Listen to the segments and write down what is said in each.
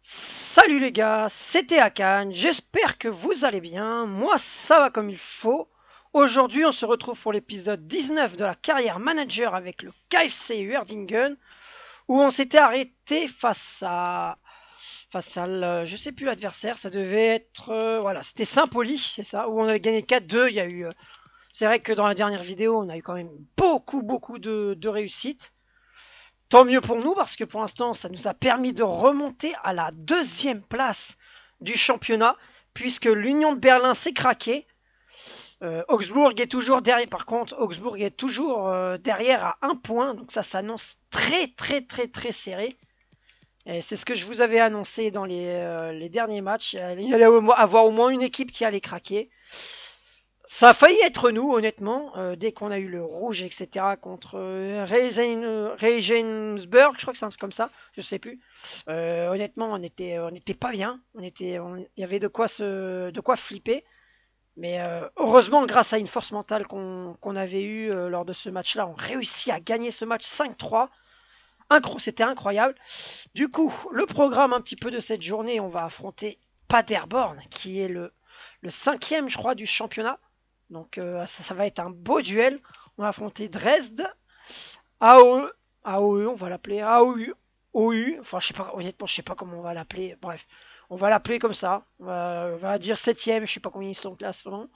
Salut les gars, c'était Akan, j'espère que vous allez bien, moi ça va comme il faut. Aujourd'hui on se retrouve pour l'épisode 19 de la carrière manager avec le KFC Uerdingen où on s'était arrêté je sais plus l'adversaire, ça devait être voilà, c'était Saint-Pauli, c'est ça, où on avait gagné 4-2, il y a eu c'est vrai que dans la dernière vidéo, on a eu quand même beaucoup de réussites. Tant mieux pour nous parce que pour l'instant, ça nous a permis de remonter à la deuxième place du championnat puisque l'Union de Berlin s'est craquée. Augsbourg est toujours derrière. Par contre, Augsbourg est toujours derrière à un point. Donc ça s'annonce très serré. Et c'est ce que je vous avais annoncé dans les derniers matchs. Il allait avoir au moins une équipe qui allait craquer. Ça a failli être nous, honnêtement, dès qu'on a eu le rouge, etc., contre Regensburg, je crois que c'est un truc comme ça, je sais plus. Honnêtement, on était pas bien, il y avait de quoi flipper. Mais heureusement, grâce à une force mentale qu'on avait eue lors de ce match-là, on réussit à gagner ce match 5-3. C'était incroyable. Du coup, le programme un petit peu de cette journée, on va affronter Paderborn, qui est le cinquième, je crois, du championnat. Donc ça va être un beau duel. On va affronter Dresde, AOE, AOE, on va l'appeler AOU, OU. Enfin, je sais pas, honnêtement, je sais pas comment on va l'appeler. Bref, on va l'appeler comme ça. On va dire septième, je sais pas combien ils sont en classement.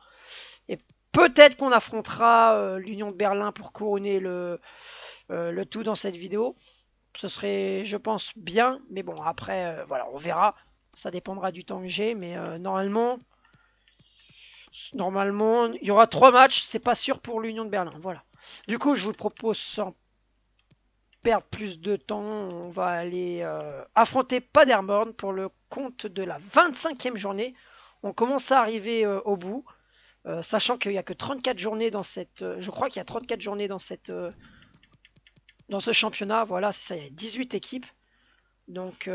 Et peut-être qu'on affrontera l'Union de Berlin pour couronner le tout dans cette vidéo. Ce serait, je pense, bien. Mais bon, après, voilà, on verra. Ça dépendra du temps que j'ai. Mais normalement, il y aura 3 matchs, c'est pas sûr pour l'Union de Berlin. Voilà. Du coup, je vous propose sans perdre plus de temps, on va aller affronter Paderborn pour le compte de la 25e journée. On commence à arriver au bout, sachant qu'il n'y a que 34 journées dans cette. Je crois qu'il y a 34 journées dans ce championnat. Voilà, c'est ça, il y a 18 équipes. Donc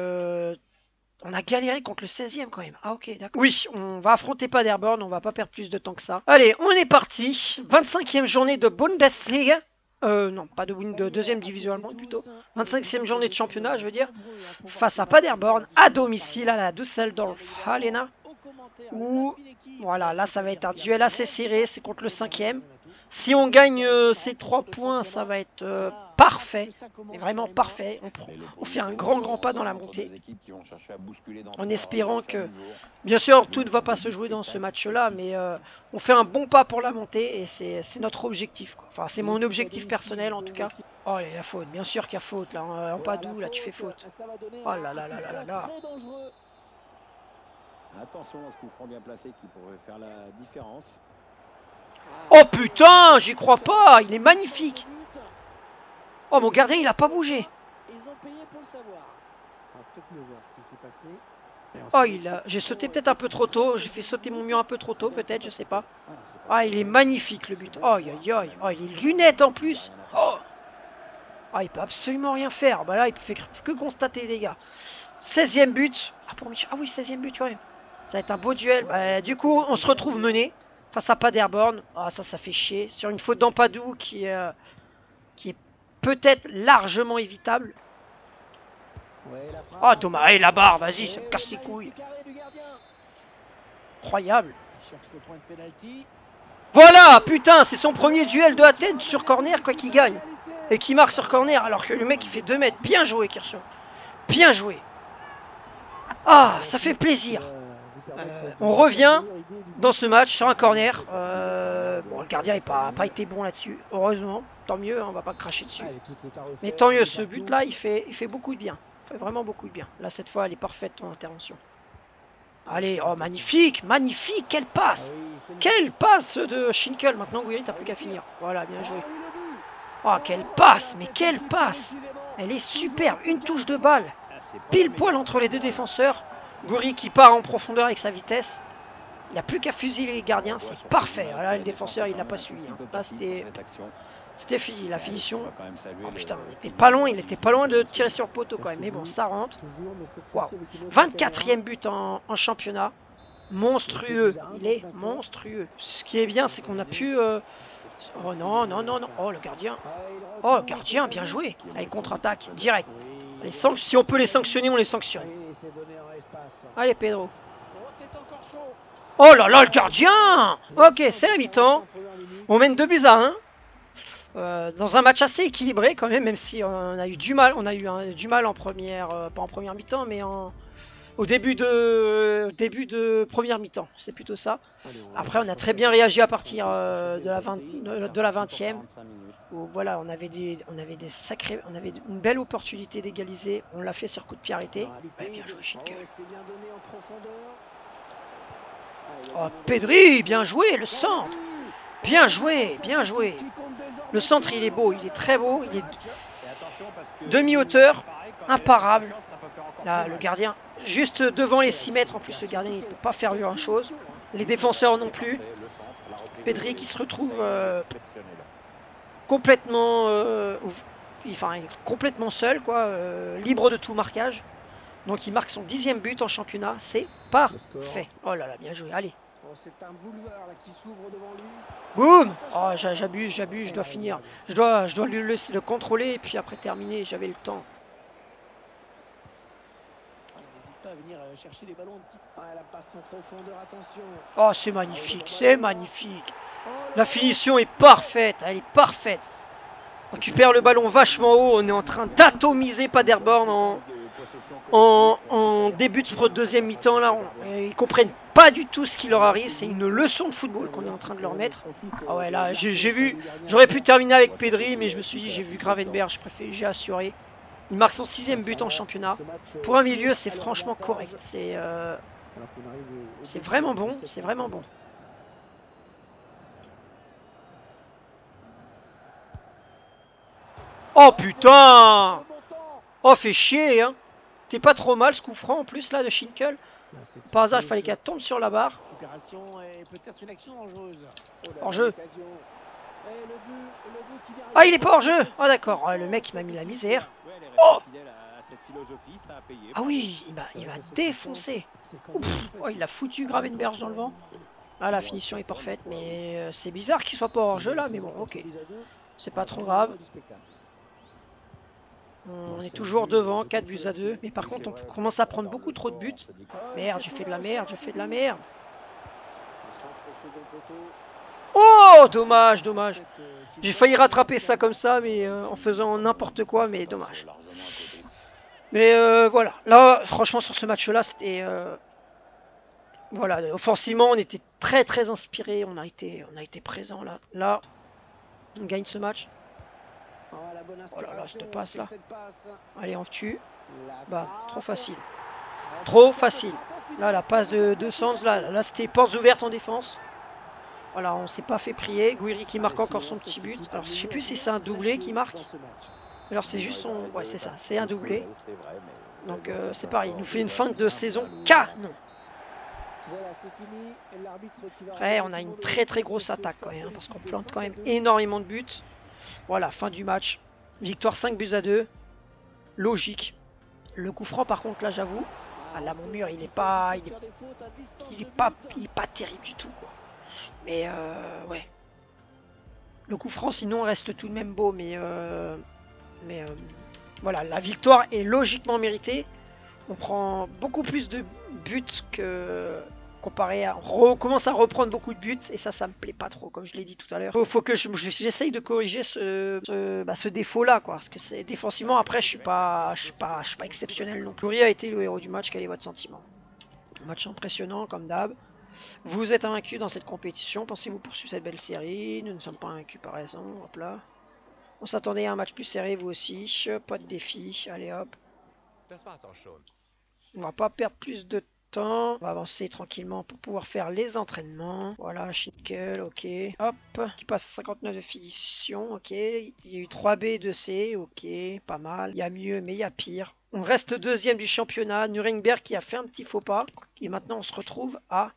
on a galéré contre le 16e quand même. Ah ok, d'accord. Oui, on va affronter Paderborn, on va pas perdre plus de temps que ça. Allez, on est parti. 25e journée de Bundesliga. Non, pas de deuxième division allemande plutôt. 25e journée de championnat, je veux dire. Face à Paderborn, à domicile à la Düsseldorf Arena. Où, voilà, là ça va être un duel assez serré, c'est contre le 5e. Si on gagne ces 3 points, ça va être parfait, mais vraiment parfait. On fait un grand pas dans la montée. En espérant que, bien sûr, tout ne va pas se jouer dans ce match-là, mais on fait un bon pas pour la montée et c'est notre objectif, quoi. Enfin, c'est mon objectif personnel en tout cas. Oh, il y a la faute, bien sûr qu'il y a faute là. En Padoue, là, tu fais faute. Oh là là là là là là. Attention à ce coup franc bien placé qui pourrait faire la différence. Oh putain, j'y crois pas, il est magnifique. Oh, mon gardien, il a pas bougé. Ils ont payé pour le savoir. On va peut-être mieux voir ce qui s'est passé. Oh, j'ai sauté peut-être un peu trop tôt. J'ai fait sauter mon mur un peu trop tôt, peut-être, je sais pas. Ah, il est magnifique le but. Oh, aïe aïe. Oh, il est lunettes en plus. Oh. Ah, il peut absolument rien faire. Bah là, il peut faire que constater les dégâts. 16e but. Ah, pour Michel. Ah oui, 16e but quand même. Ça va être un beau duel. Bah, du coup, on se retrouve mené face à Paderborn. Ah, ça fait chier. Sur une faute d'Ampadou qui est peut-être largement évitable. Ah, Thomas, la barre, vas-y, ça me casse les couilles. Incroyable. Voilà, putain, c'est son premier duel de la tête sur corner, quoi qu'il gagne. Et qui marque sur corner, alors que le mec, il fait 2 mètres. Bien joué, Kirchhoff. Bien joué. Ah, ça fait plaisir. On revient dans ce match sur un corner. Bon, le gardien n'a pas été bon là-dessus. Heureusement, tant mieux, on va pas cracher dessus. Mais tant mieux, ce but-là, il fait beaucoup de bien. Il fait vraiment beaucoup de bien. Là, cette fois, elle est parfaite, ton intervention. Allez, oh, magnifique, magnifique, quelle passe. Quelle passe de Schinkel. Maintenant, Gouiri, t'as plus qu'à finir. Voilà, bien joué. Oh, quelle passe, mais quelle passe. Elle est superbe, une touche de balle. Pile poil entre les deux défenseurs. Gouiri qui part en profondeur avec sa vitesse. Il n'a plus qu'à fusiller les gardiens, c'est parfait. Là, le défenseur, il n'a pas suivi. Là, c'était fini, la finition. Oh putain, il était pas loin de tirer sur le poteau quand même. Mais bon, ça rentre. Wow. 24e but en championnat. Monstrueux, il est monstrueux. Ce qui est bien, c'est qu'on a pu... Oh non. Oh, le gardien. Oh, le gardien, bien joué. Allez, contre-attaque, direct. Si on peut les sanctionner, on les sanctionne. Et c'est donné en espace. Allez, Pedro. Oh, c'est encore chaud. Oh là là, le gardien! Ok, c'est la mi-temps. On mène 2 buts à 1. Dans un match assez équilibré quand même si on a eu du mal. On a eu du mal en première, pas en première mi-temps, mais au début de première mi-temps. C'est plutôt ça. Après, on a très bien réagi à partir de la 20e. Où, voilà, on avait une belle opportunité d'égaliser. On l'a fait sur coup de pied arrêté. Ouais, bien joué, Schinkel. Oh, Pedri, bien joué, le centre. Bien joué, bien joué. Le centre, il est beau, il est très beau. Il est demi-hauteur, imparable. Là, le gardien, juste devant les 6 mètres. En plus, le gardien, il ne peut pas faire grand chose. Les défenseurs non plus. Pedri qui se retrouve complètement, complètement seul, quoi, libre de tout marquage. Donc il marque son 10e but en championnat. C'est parfait. Oh là là, bien joué. Allez. Oh, c'est un boulevard là, qui s'ouvre devant lui. Boum. Oh, j'abuse, je dois finir. Je dois lui laisser le contrôler et puis après terminer. J'avais le temps. Il n'hésite pas à venir chercher les ballons un petit peu. Ah, la passe en profondeur, attention. Oh, c'est magnifique, c'est magnifique. La finition est parfaite, elle est parfaite. On récupère le ballon vachement haut, on est en train d'atomiser Paderborn en début de deuxième mi-temps. Là, ils comprennent pas du tout ce qui leur arrive, c'est une leçon de football qu'on est en train de leur mettre. Ah ouais, là, j'ai vu, j'aurais pu terminer avec Pedri, mais je me suis dit, j'ai vu Gravenberch, j'ai assuré. Il marque son 6e but en championnat. Pour un milieu, c'est franchement correct. C'est vraiment bon, c'est vraiment bon. Oh putain! Oh, fait chier, hein! T'es pas trop mal ce coup franc en plus là de Schinkel. Par hasard, il fallait qu'elle tombe sur la barre. Hors jeu. Ah, il est pas hors jeu! Ah, d'accord. Oh, le mec, il m'a mis la misère. Oh! Ah oui, il m'a défoncé. Oh, il a foutu Gravenberch dans le vent. Ah, la finition est parfaite, mais c'est bizarre qu'il soit pas hors jeu là, mais bon, ok. C'est pas trop grave. On est toujours devant, 4 buts à 2. Mais par contre, on commence à prendre beaucoup trop de buts. Merde, j'ai fait de la merde, je fais de la merde. Oh, dommage, dommage. J'ai failli rattraper ça comme ça, mais en faisant n'importe quoi, mais dommage. Mais voilà. Là, franchement, sur ce match-là, c'était... voilà, offensivement, on était très très inspiré. On a été présent là. Là, on gagne ce match. Oh là là, cette passe là. Allez, on tue. Bah, trop facile. Trop facile. Là, la passe de Sanz, là c'était portes ouvertes en défense. Voilà, on s'est pas fait prier. Gouiri qui marque encore son petit but. Alors, je sais plus si c'est un doublé qui marque. Alors, c'est juste son... Ouais, c'est ça, c'est un doublé. Donc, c'est pareil, il nous fait une fin de saison canon. Après, on a une très très grosse attaque quand même, parce qu'on plante quand même énormément de buts. Voilà, fin du match. Victoire 5 buts à 2. Logique. Le coup franc, par contre, là, j'avoue. Ah, là, mon mur, il est pas terrible du tout, quoi. Mais, ouais. Le coup franc, sinon, reste tout de même beau. Mais voilà, la victoire est logiquement méritée. On prend beaucoup plus de buts que... comparé à... On commence à reprendre beaucoup de buts et ça me plaît pas trop, comme je l'ai dit tout à l'heure. Faut que j'essaye de corriger ce défaut-là, quoi. Parce que c'est défensivement, après, je suis pas exceptionnel non plus. Gouiri a été le héros du match. Quel est votre sentiment? Un match impressionnant, comme d'hab. Vous êtes invaincu dans cette compétition. Pensez-vous poursuivre cette belle série? Nous ne sommes pas invaincus par raison. Hop là. On s'attendait à un match plus serré, vous aussi. Pas de défi. Allez, hop. On va pas perdre plus de temps. On va avancer tranquillement pour pouvoir faire les entraînements. Voilà, Schinkel, ok. Hop, qui passe à 59 de finition, ok. Il y a eu 3 B et 2 C, ok, pas mal. Il y a mieux, mais il y a pire. On reste deuxième du championnat. Nuremberg qui a fait un petit faux pas. Et maintenant, on se retrouve à...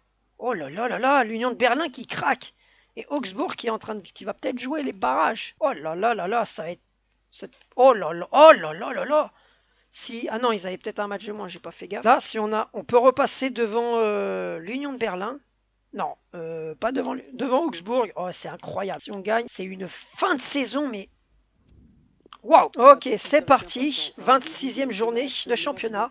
Oh là là là là, l'Union de Berlin qui craque. Et Augsbourg qui va peut-être jouer les barrages. Oh là là là là, ça va être... Oh là là, oh là là là là. Si, ah non, ils avaient peut-être un match de moins, j'ai pas fait gaffe. Là, si on peut repasser devant l'Union de Berlin. Non, pas devant Augsbourg. Oh, c'est incroyable. Si on gagne, c'est une fin de saison, mais Waouh. Ok, c'est parti. 26e journée de championnat.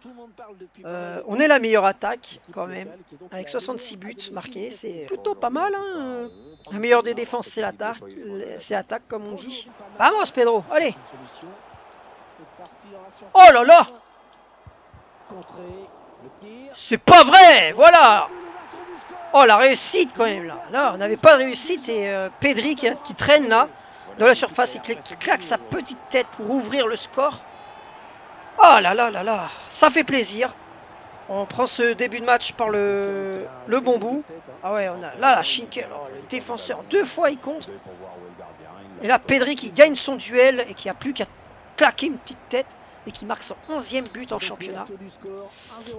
On est la meilleure attaque quand même. Avec 66 buts marqués, c'est plutôt pas mal. Hein. La meilleure des défenses, c'est l'attaque. C'est attaque, comme on dit. Vamos, Pedro. Allez. Oh là là. C'est pas vrai. Voilà. Oh, la réussite quand même là. Là, on n'avait pas de réussite et Pedri qui traîne là dans la surface et qui claque sa petite tête pour ouvrir le score. Oh là là là là. Ça fait plaisir. On prend ce début de match par le bon bout. Ah ouais, on a là la Schinkel, oh, le défenseur, 2 fois il contre. Et là, Pedri qui gagne son duel et qui a plus qu'à claquer une petite tête et qui marque son 11e but en championnat.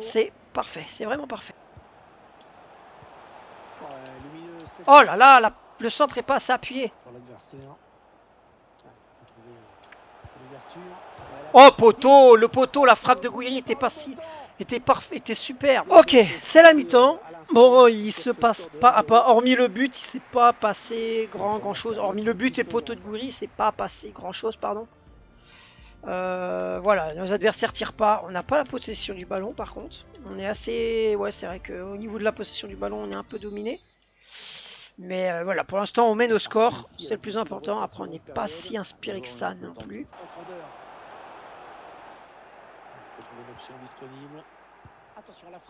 C'est parfait, c'est vraiment parfait. Oh là là, le centre n'est pas assez appuyé. Oh poteau, le poteau, la frappe de Guiri était pas si, était parfait, était super. Ok, c'est la mi-temps. Bon, il se passe pas, hormis le but, il s'est pas passé grand chose. Hormis le but et le poteau de Guiri, c'est pas passé grand chose, pardon. Voilà, nos adversaires tirent pas. On n'a pas la possession du ballon, par contre. On est assez, ouais, c'est vrai qu'au niveau de la possession du ballon, on est un peu dominé. Mais voilà, pour l'instant, on mène au score. C'est le plus important. Après, on n'est pas si inspiré que ça non plus.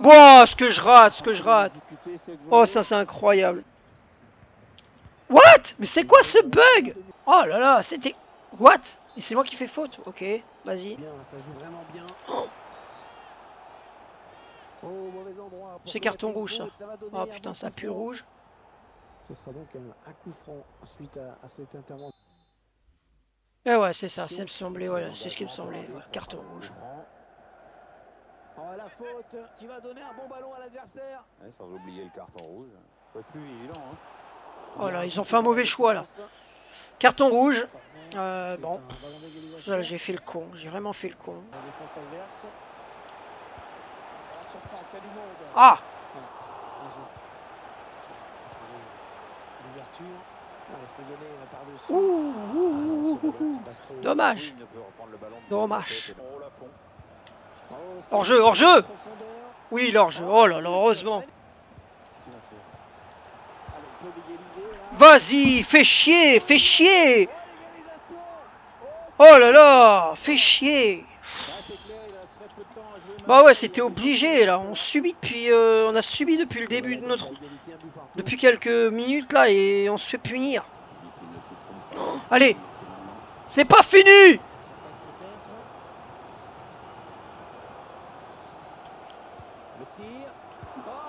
Wow, ce que je rate, ce que je rate. Oh, ça c'est incroyable. What? Mais c'est quoi ce bug? Oh là là, c'était... What? Et c'est moi qui fais faute. Ok, vas-y. Oh. C'est carton rouge ça. Oh putain, ça pue le rouge. Ce sera donc un coup franc suite à cette intervention. Eh ouais, c'est ça, ça me semblait, voilà, c'est ce qui me semblait. Ouais, carton rouge. Oh, la faute qui va donner un bon ballon à l'adversaire. Ouais, sans oublier le carton rouge. Faut être plus vigilant. Hein. Oh là, ils ont fait un mauvais choix là. Carton rouge. Bon, j'ai fait le con, j'ai vraiment fait le con. Ah! Dommage. Dommage. Hors-jeu, hors-jeu! Oui, l'hors-jeu. Oh là là, heureusement. Vas-y, fais chier, fais chier! Oh là là, fais chier! Bah ouais, c'était obligé là. On subit depuis, on a subi depuis le début de notre, depuis quelques minutes là et on se fait punir. Oh, allez, c'est pas fini!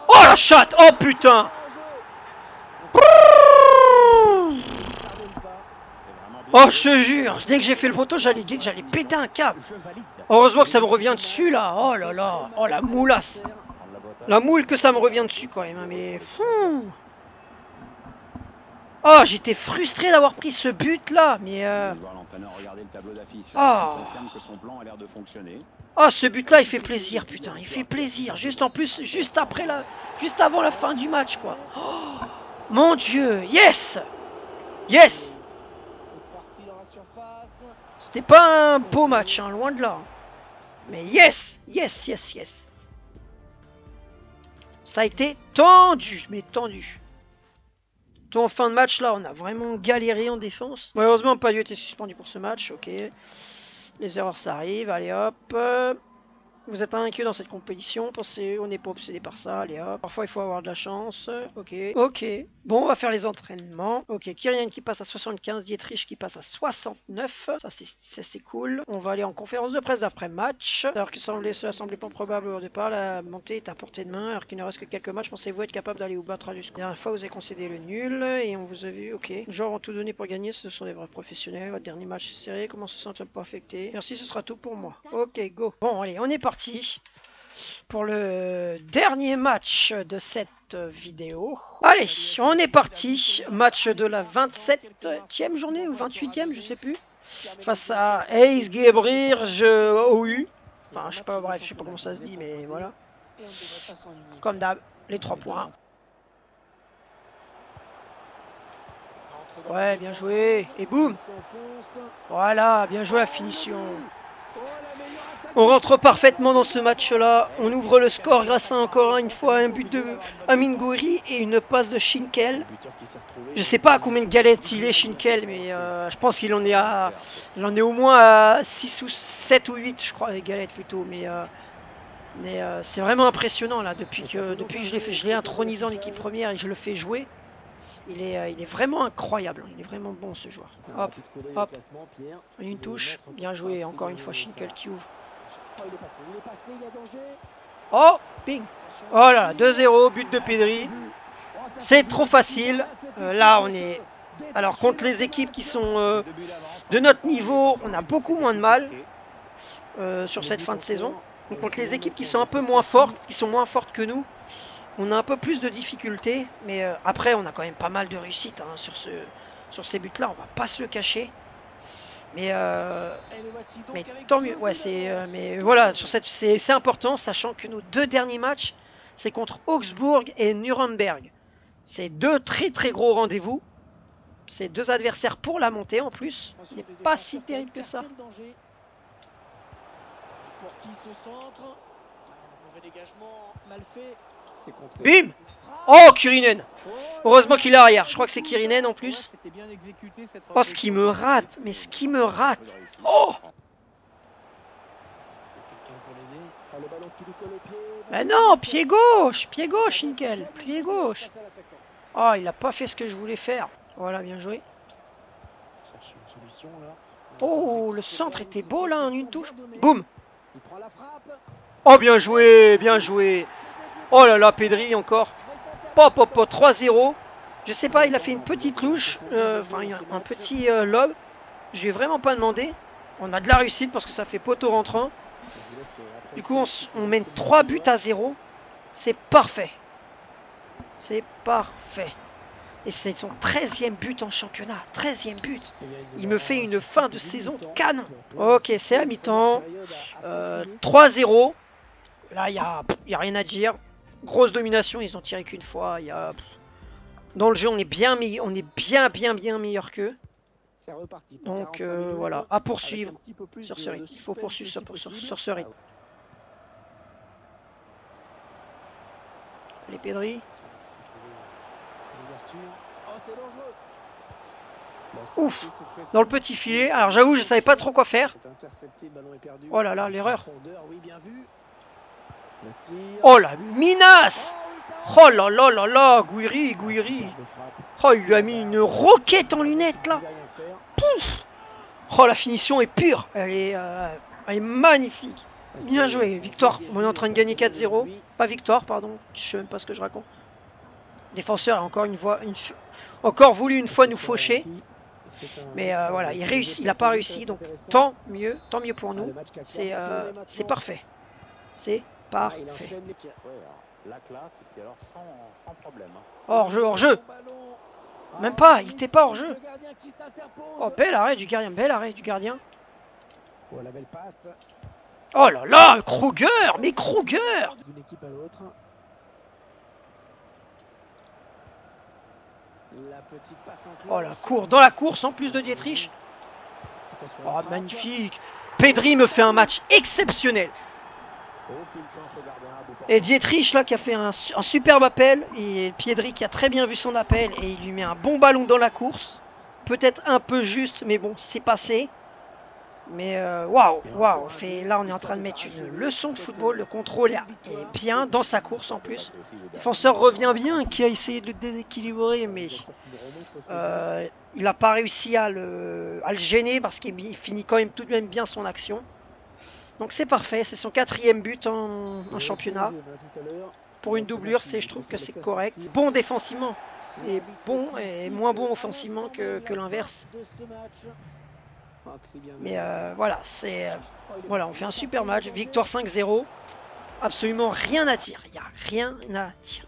Oh la chatte! Oh putain! Oh je te jure, dès que j'ai fait le poteau, j'allais péter un câble. Heureusement que ça me revient dessus là. Oh là là, oh la moulasse. La moule que ça me revient dessus quand même, mais... Oh, j'étais frustré d'avoir pris ce but là, mais... Oh, ce but là, il fait plaisir, putain, il fait plaisir. Juste en plus, juste après là, juste avant la fin du match, quoi. Oh, mon Dieu, yes! Yes! C'était pas un beau match, hein, loin de là. Mais yes! Yes, yes, yes. Ça a été tendu, mais tendu. En fin de match, là, on a vraiment galéré en défense. Malheureusement, pas dû être suspendu pour ce match, ok. Les erreurs, ça arrive, allez hop. Vous êtes invaincu dans cette compétition, pensez, on n'est pas obsédé par ça, allez hop. Parfois il faut avoir de la chance, ok. Ok, bon on va faire les entraînements. Ok, Kylian qui passe à 75, Dietrich qui passe à 69, ça c'est cool. On va aller en conférence de presse d'après-match. Alors que cela semblait pas probable au départ, la montée est à portée de main. Alors qu'il ne reste que quelques matchs, pensez-vous être capable d'aller vous battre jusqu'à la dernière fois, vous avez concédé le nul et on vous a vu, ok. Les joueurs ont tout donné pour gagner, ce sont des vrais professionnels. Votre dernier match est serré, comment se sent-il pas affecté? Merci, ce sera tout pour moi. Ok, go. Bon allez, on est parti pour le dernier match de cette vidéo. Allez, on est parti. Match de la 27e journée ou 28e, je sais plus. Face à Ace Gebrir OU. Enfin, je sais pas, bref, je sais pas comment ça se dit, mais voilà. Comme d'hab, les 3 points. Ouais, bien joué. Et boum. Voilà, bien joué la finition. On rentre parfaitement dans ce match-là. On ouvre le score grâce à encore une fois un but de Amine Gouiri et une passe de Schinkel. Je sais pas à combien de galettes il est Schinkel, mais je pense qu'il en est à, il en est au moins à 6 ou 7 ou 8, je crois, les galettes plutôt. Mais c'est vraiment impressionnant là depuis que je l'ai intronisé en équipe première et je le fais jouer. Il est vraiment incroyable. Il est vraiment bon ce joueur. Hop, hop. Une touche. Bien joué. Encore une fois Schinkel qui ouvre. Oh, ping. Oh là là, 2-0, but de Pedri. C'est trop facile. Là, on est... Alors, contre les équipes qui sont de notre niveau, on a beaucoup moins de mal sur cette fin de saison. Donc, contre les équipes qui sont un peu moins fortes, qui sont moins fortes que nous, on a un peu plus de difficultés. Mais après, on a quand même pas mal de réussite hein, sur ces buts-là. On va pas se le cacher. Mais tant mieux. Ouais, mais voilà, c'est important, sachant que nos 2 derniers matchs, c'est contre Augsbourg et Nuremberg. C'est 2 très très gros rendez-vous. C'est 2 adversaires pour la montée en plus. Il n'est pas si terrible que ça. Bim. Oh, Kurinen. Heureusement qu'il est arrière. Je crois que c'est Kurinen en plus. Oh, ce qui me rate. Mais ce qui me rate. Oh. Mais non, pied gauche, Schinkel, pied gauche. Oh, il a pas fait ce que je voulais faire. Voilà, bien joué. Oh, le centre était beau là en une touche. Boum. Oh, bien joué, bien joué. Oh là là, Pedri encore. Pop, pop, pop, 3-0. Je sais pas, il a fait une petite louche, enfin un petit lob. Je lui ai vraiment pas demandé. On a de la réussite parce que ça fait poteau rentrant. Du coup, on mène 3 buts à 0. C'est parfait. C'est parfait. Et c'est son 13e but en championnat. 13e but. Il me fait une fin de saison canon. Ok, c'est à mi-temps. 3-0. Là, il n'y a rien à dire. Grosse domination, ils ont tiré qu'une fois. Dans le jeu, on est bien meilleur qu'eux. Donc voilà, à poursuivre sur ce rythme. Il faut poursuivre sur ce rythme. Allez, Pedri. Ouf, dans le petit filet. Alors j'avoue, je savais pas trop quoi faire. Oh là là, l'erreur. Oh la minace. Oh là là là là, Gouiri. Oh, il lui a mis une roquette en lunettes là. Pouf. Oh, la finition est pure. Elle est magnifique. Bien joué, victoire. On est en train de gagner 4-0. Pas victoire, pardon. Je sais même pas ce que je raconte. Défenseur a encore voulu une fois nous faucher. Mais voilà, il n'a pas réussi. Donc tant mieux pour nous. C'est parfait. C'est parfait. La classe, et puis alors sans problème. Hors jeu. Même pas, il n'était pas hors jeu. Oh, bel arrêt du gardien. Oh là là, Kruger. Mais Kruger. Oh la course, dans la course en plus de Dietrich. Oh magnifique. Pedri me fait un match exceptionnel. Et Dietrich là qui a fait un superbe appel. Et Pedri qui a très bien vu son appel. Et il lui met un bon ballon dans la course. Peut-être un peu juste, mais bon, c'est passé. Mais waouh. Là on est en train de mettre une leçon de football. Le contrôle est bien dans sa course en plus. Le défenseur revient bien, qui a essayé de le déséquilibrer, mais il n'a pas réussi à le gêner parce qu'il finit quand même tout de même bien son action. Donc c'est parfait, c'est son 4e but en championnat. Pour une doublure, je trouve que c'est correct. Bon défensivement, et moins bon offensivement que l'inverse. Mais voilà, on fait un super match, victoire 5-0. Absolument rien à dire, il n'y a rien à dire.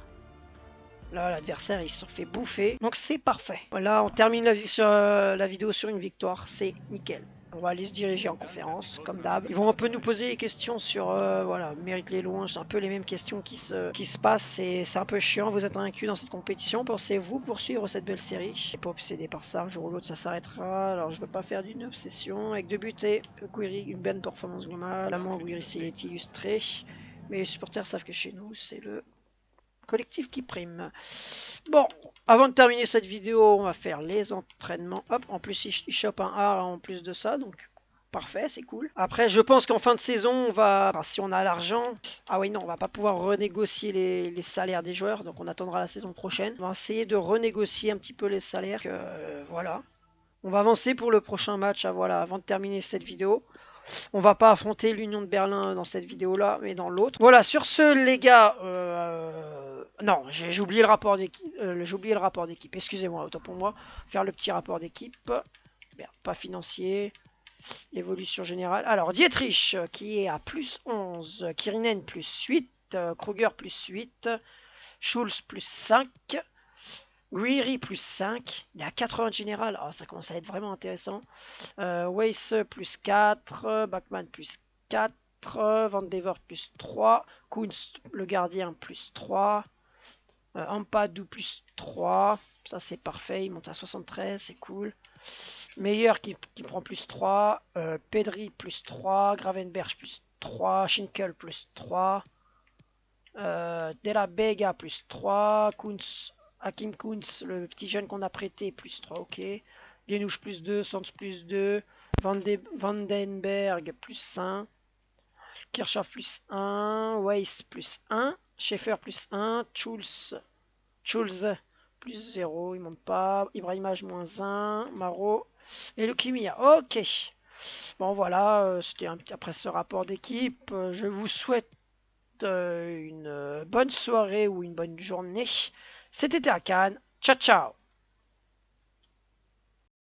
Là, l'adversaire, il s'en fait bouffer, donc c'est parfait. Voilà, on termine la vidéo sur une victoire, c'est nickel. On va aller se diriger en conférence, comme d'hab. Ils vont un peu nous poser des questions sur, voilà, mérite les louanges. C'est un peu les mêmes questions qui se passent. C'est un peu chiant. Vous êtes inclus dans cette compétition. Pensez-vous poursuivre cette belle série? Je suis pas obsédé par ça. Un jour ou l'autre, ça s'arrêtera. Alors, je veux pas faire d'une obsession. Avec 2 buts et Guiri, une bonne performance globale. L'amant Guiri s'est illustré. Mais les supporters savent que chez nous, c'est le collectif qui prime. Bon, avant de terminer cette vidéo, on va faire les entraînements. Hop, en plus il chope un A en plus de ça, donc parfait, c'est cool. Après, je pense qu'en fin de saison, on va, enfin, si on a l'argent, ah oui non, on va pas pouvoir renégocier les salaires des joueurs, donc on attendra la saison prochaine. On va essayer de renégocier un petit peu les salaires, voilà. On va avancer pour le prochain match, voilà, avant de terminer cette vidéo. On va pas affronter l'Union de Berlin dans cette vidéo-là, mais dans l'autre. Voilà, sur ce, les gars, non, j'ai oublié le rapport d'équipe. Excusez-moi, autant pour moi. Faire le petit rapport d'équipe. Pas financier. Évolution générale. Alors, Dietrich, qui est à plus 11. Kirinen, plus 8. Kruger, plus 8. Schulz, plus 5. Guiri plus 5, il est à 80 de général, oh, ça commence à être vraiment intéressant. Weiss plus 4, Bachmann plus 4, Van Devort plus 3, Kunz le gardien plus 3, Ampadu plus 3, ça c'est parfait, il monte à 73, c'est cool. Meyer qui prend plus 3, Pedri plus 3, Gravenberch plus 3, Schinkel plus 3, De La Vega plus 3, Kunz... Hakim Kunz, le petit jeune qu'on a prêté, plus 3, ok. Genouche plus 2, Sands plus 2, Vandenberg plus 1, Kirchhoff plus 1, Weiss plus 1, Schaeffer plus 1, Schulz plus 0, il monte pas, Ibrahimaj moins 1, Maro et Leukemia, ok. Bon voilà, c'était après ce rapport d'équipe, je vous souhaite une bonne soirée ou une bonne journée. C'était à Cannes. Ciao, ciao!